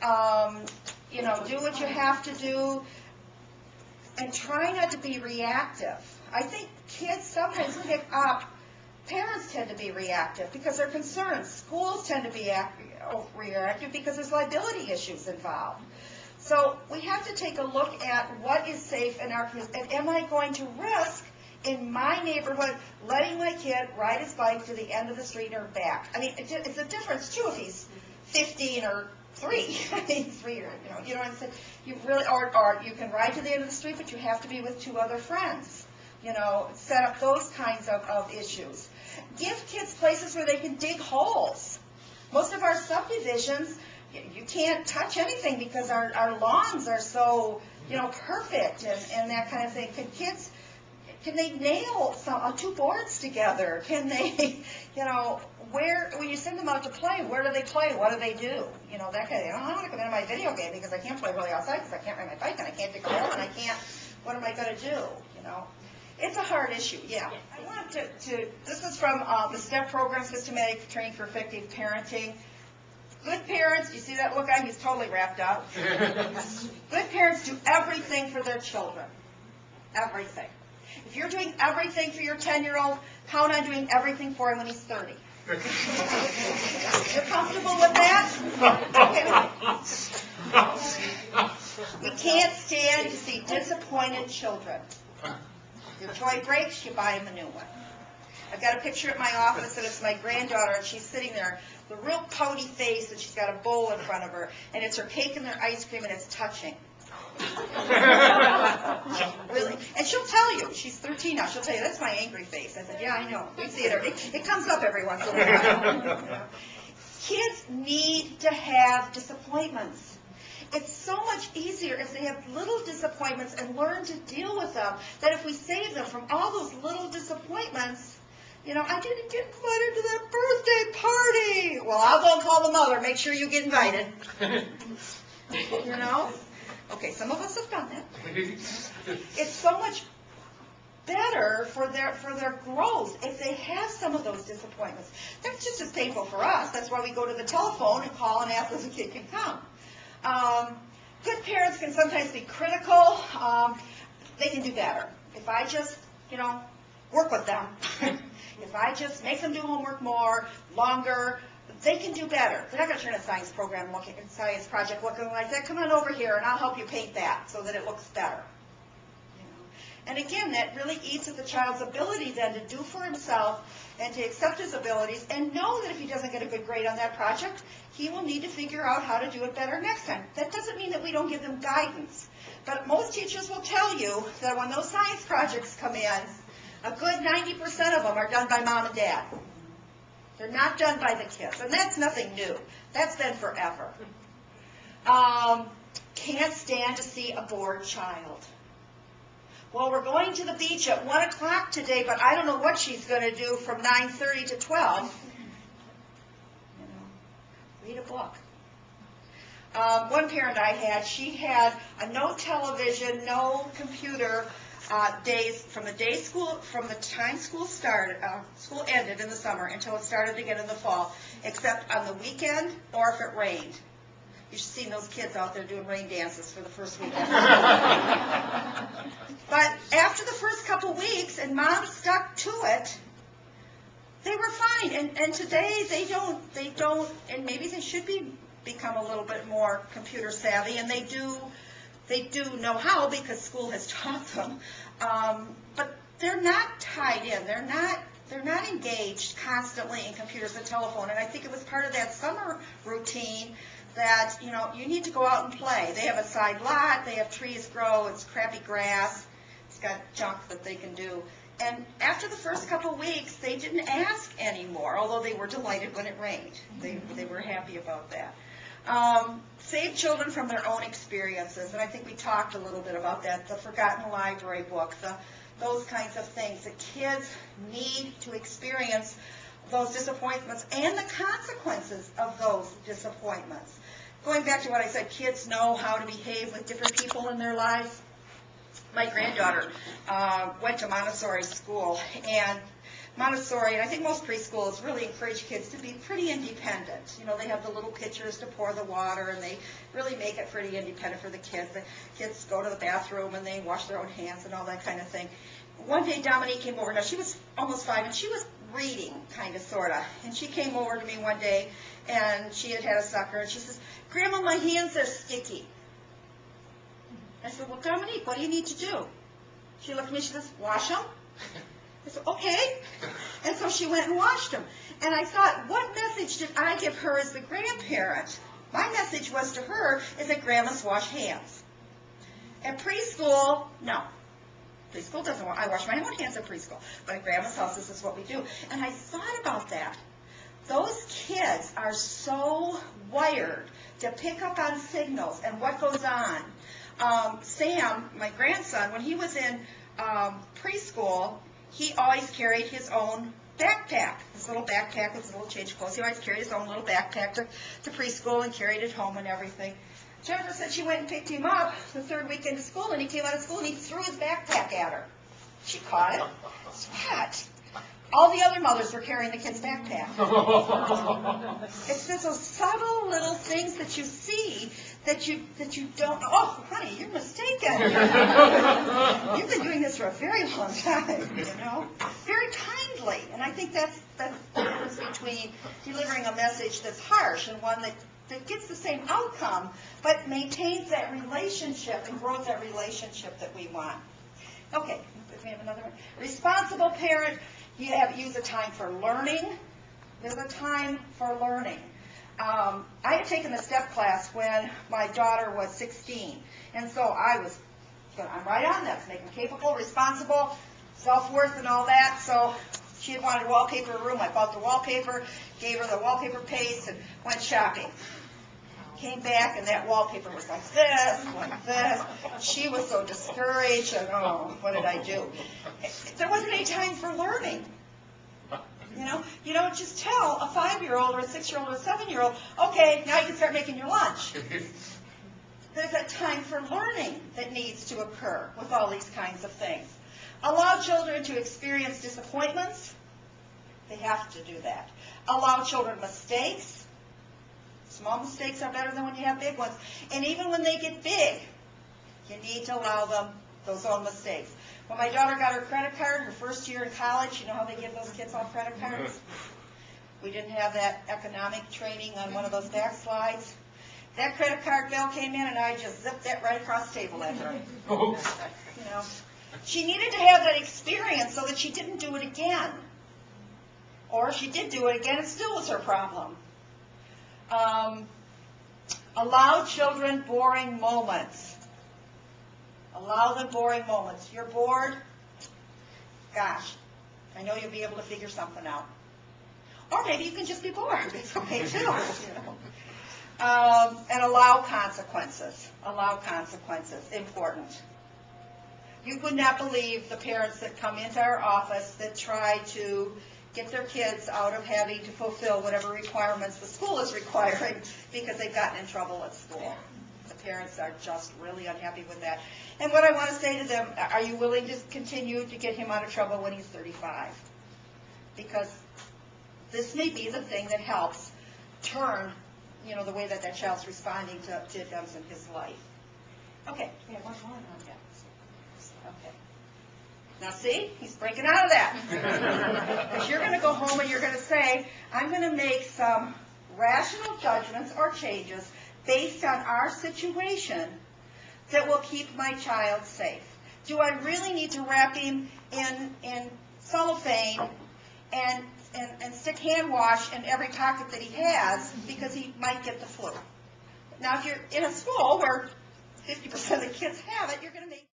You know, do what you have to do, and try not to be reactive. I think kids sometimes pick up, parents tend to be reactive because they're concerned. Schools tend to be reactive because there's liability issues involved. So we have to take a look at what is safe in our community. And am I going to risk in my neighborhood letting my kid ride his bike to the end of the street or back? I mean, it's a difference too if he's 15 or 3. I mean, 3 or, you know what I'm saying? You really, or you can ride to the end of the street, but you have to be with 2 other friends. You know, set up those kinds of issues. Give kids places where they can dig holes. Most of our subdivisions, you can't touch anything because our lawns are so, you know, perfect and that kind of thing. Can they nail 2 boards together? Can they, you know, when you send them out to play, where do they play? What do they do? You know, that kind of thing. I don't want to come into my video game because I can't play really outside because I can't ride my bike and I can't dig a hole and I can't, what am I going to do, you know? It's a hard issue, yeah. I want this is from the STEP program, Systematic Training for Effective Parenting. Good parents, you see that look on him? He's totally wrapped up. Good parents do everything for their children. Everything. If you're doing everything for your 10-year-old, count on doing everything for him when he's 30. You're comfortable with that? Okay. We can't stand to see disappointed children. Your toy breaks, you buy him a new one. I've got a picture at my office, and it's my granddaughter, and she's sitting there, the real pouty face, and she's got a bowl in front of her, and it's her cake and their ice cream, and it's touching. Really. And she'll tell you, she's 13 now, she'll tell you, that's my angry face. I said, yeah, I know. We see it. It comes up every once in a while. Kids need to have disappointments. It's so much easier if they have little disappointments and learn to deal with them than if we save them from all those little disappointments. You know, I didn't get invited to that birthday party. Well, I'll go and call the mother. Make sure you get invited. You know? Okay, some of us have done that. It's so much better for their growth if they have some of those disappointments. That's just as painful for us. That's why we go to the telephone and call and ask if the kid can come. Good parents can sometimes be critical. They can do better. If I just, you know, work with them, if I just make them do homework more, longer, they can do better. They're not going to turn a science science project looking like that. Come on over here and I'll help you paint that so that it looks better. You know? And again, that really eats at the child's ability then to do for himself and to accept his abilities and know that if he doesn't get a good grade on that project, he will need to figure out how to do it better next time. That doesn't mean that we don't give them guidance. But most teachers will tell you that when those science projects come in, a good 90% of them are done by mom and dad. They're not done by the kids. And that's nothing new. That's been forever. Can't stand to see a bored child. Well, we're going to the beach at 1 o'clock today, but I don't know what she's going to do from 9:30 to 12. You know, read a book. One parent I had, she had a no television, no computer days from the time school started, school ended in the summer until it started again in the fall, except on the weekend or if it rained. You should see those kids out there doing rain dances for the first weekend. But after the first couple weeks, and mom stuck to it, they were fine. And today they don't, and maybe they should become a little bit more computer savvy, and they do know how because school has taught them. But they're not tied in. They're not engaged constantly in computers and telephone. And I think it was part of that summer routine that, you know, you need to go out and play. They have a side lot. They have trees grow. It's crappy grass. It's got junk that they can do. And after the first couple weeks, they didn't ask anymore, although they were delighted when it rained. They were happy about that. Save children from their own experiences, and I think we talked a little bit about that, the Forgotten Library book, those kinds of things. The kids need to experience those disappointments and the consequences of those disappointments. Going back to what I said, kids know how to behave with different people in their lives. My granddaughter went to Montessori school, and Montessori, and I think most preschools really encourage kids to be pretty independent. You know, they have the little pitchers to pour the water, and they really make it pretty independent for the kids. The kids go to the bathroom, and they wash their own hands and all that kind of thing. One day, Dominique came over. Now, she was almost 5, and she was reading, kind of, sort of. And she came over to me one day, and she had a sucker, and she says, "Grandma, my hands are sticky." I said, "Well, Dominique, what do you need to do?" She looked at me, she says, "Wash them." I said, "Okay." And so she went and washed them. And I thought, what message did I give her as the grandparent? My message was to her is that grandmas wash hands. At preschool, no. Preschool doesn't wash. I wash my own hands at preschool. But at grandma's house, this is what we do. And I thought about that. Those kids are so wired to pick up on signals and what goes on. Sam, my grandson, when he was in preschool, he always carried his own backpack, his little backpack with his little change of clothes. He always carried his own little backpack to preschool and carried it home and everything. Jennifer said she went and picked him up the third week into school, and he came out of school and he threw his backpack at her. She caught it. What? All the other mothers were carrying the kid's backpack. It's just those subtle little things that you see that you don't know. Oh, honey, you're mistaken. You've been doing this for a very long time, you know. Very kindly. And I think that's the difference between delivering a message that's harsh and one that gets the same outcome, but maintains that relationship and grows that relationship that we want. Okay, we have another one. Responsible parent. You use a time for learning. There's a time for learning. I had taken a step class when my daughter was 16, and so I'm right on that, make them capable, responsible, self-worth and all that. So she had wanted to wallpaper a room. I bought the wallpaper, gave her the wallpaper paste, and went shopping. Came back, and that wallpaper was like this, like this. She was so discouraged, and oh, what did I do? There wasn't any time for learning. You know, you don't just tell a 5-year-old or a 6-year-old or a 7-year-old, okay, now you can start making your lunch. There's a time for learning that needs to occur with all these kinds of things. Allow children to experience disappointments. They have to do that. Allow children mistakes. Small mistakes are better than when you have big ones. And even when they get big, you need to allow them those own mistakes. When my daughter got her credit card, her first year in college, you know how they give those kids all credit cards? We didn't have that economic training on one of those backslides. That credit card bill came in, and I just zipped that right across the table at her. You know, she needed to have that experience so that she didn't do it again. Or if she did do it again, it still was her problem. Allow children boring moments. Allow them boring moments. You're bored? Gosh, I know you'll be able to figure something out. Or maybe you can just be bored. It's okay too. You know. And allow consequences. Allow consequences. Important. You would not believe the parents that come into our office that try to get their kids out of having to fulfill whatever requirements the school is requiring because they've gotten in trouble at school. The parents are just really unhappy with that. And what I want to say to them, are you willing to continue to get him out of trouble when he's 35? Because this may be the thing that helps turn, you know, the way that child's responding to events in his life. Okay, we have one more on that. Okay. Now see, he's breaking out of that. Because you're going to go home and you're going to say, I'm going to make some rational judgments or changes based on our situation that will keep my child safe. Do I really need to wrap him in cellophane and stick hand wash in every pocket that he has because he might get the flu? Now, if you're in a school where 50% of the kids have it, you're going to make